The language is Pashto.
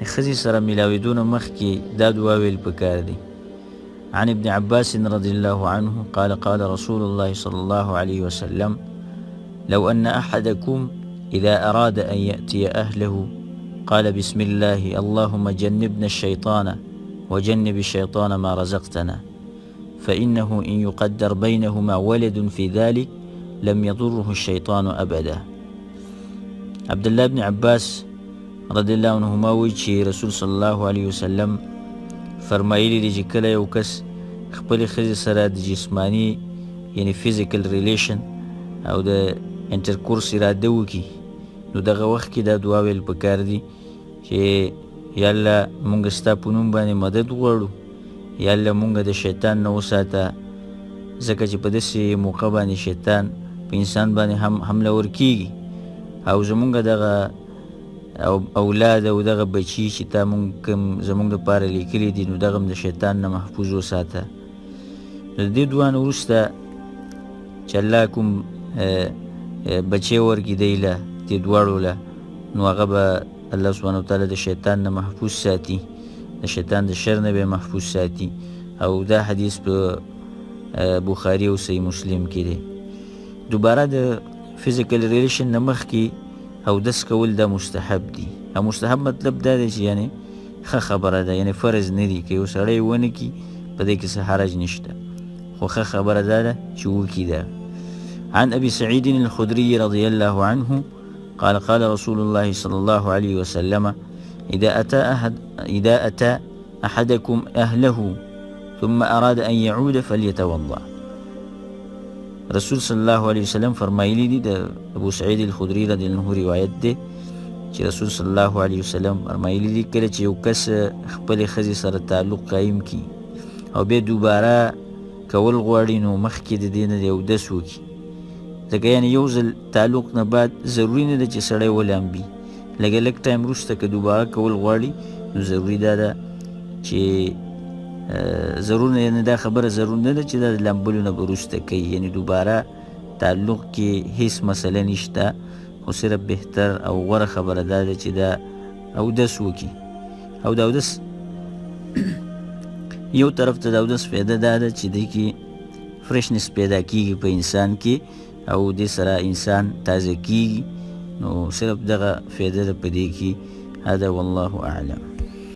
ښځې سره میلاوېدو نه مخکې دا دعا ویل پکار دي. عن ابن عباس رضي الله عنه قال قال رسول الله صلى الله عليه وسلم لو أن أحدكم إذا أراد أن يأتي أهله قال بسم الله اللهم جنبنا الشيطان وجنب الشيطان ما رزقتنا فإنه إن يقدر بينهما ولد في ذلك لم يضره الشيطان أبدا. عبد الله بن عباس رضي الله عنهما وی چې رسول صلی الله علیه وسلم فرمایلی دی چې کله یو کس خپل ښځې سره د جسمانی یعنی فیزیکل ریلیشن او د انټرکورس اراده وکړي نو دغه وخت کې دا دعا ویل پکار دي چې یا الله مونږ ستا په نوم باندې مدد غواړو، یا الله مونږ د شیطان نه وساته، ځکه چې په داسې موقع باندې شیطان په انسان باندې هم حمله ورکیږي او زمونږ دغه اولاد او دغه بچي چې تا مونږ کوم زمونږ دپاره لیکلي دي نو دغه هم د شیطان نه محفوظ وساته. نو د دې دعا نه وروسته چې الله کوم بچی ورکړي دی له دې دواړو له نو هغه به الله سبحانه وتعالی د شیطان نه محفوظ ساتي، د شیطان د شر نه به محفوظ ساتي. او دا حدیث په بخاري او صحیح مسلم کې دی. دوباره د فیزیکل ریلیشن نه مخکې اودس کول دا مستحب دي. او مستحب مطلب دا دی چې یعنی ښه خبره ده، یعنی فرض نه دي. که یو سړی ونه کړي په دې کې څه حرج نشته، خو ښه خبره دا ده چې وکړي ده. عن أبي سعيد الخدري رضي الله عنه قال قال رسول الله صلى الله عليه وسلم إذا أتى أحدكم أهله ثم أراد أن يعود فليتوضأ. رسول صلی الله علیه وسلم فرمایلی دی، د ابو سعید الخدری رضی الله عنه روایت دی چې رسول صلی الله علیه وسلم فرمایلی دی کله چې یو کس خپل ښځې سره تعلق قایم کی او بیا دوباره کول غواړي نو مخکې د دې نه د اودس وکړي، ځکه یعنې یو ځل تعلق نه بعد ضروري نه ده چې سړی ولامبي. لږ لږ ټایم وروسته که دوباره کول غواړي نو ضروري دا ده چې ضرور نه دا خبره ضرور نه ده چې دا د لامبلو نه به وروسته کوي، یعنی دوباره تعلق کې هیڅ مسله نشته، خو صرف بهتر او غوره خبره دا ده چې دا اودس وکړي. او د اودس یو طرف ته د اودس فایده دا ده چې دی کې فرشنس پیدا کیږي په انسان کې او دې سره انسان تازه کیږي. نو صرف دغه فایده ده په دې کې. هذا والله اعلم.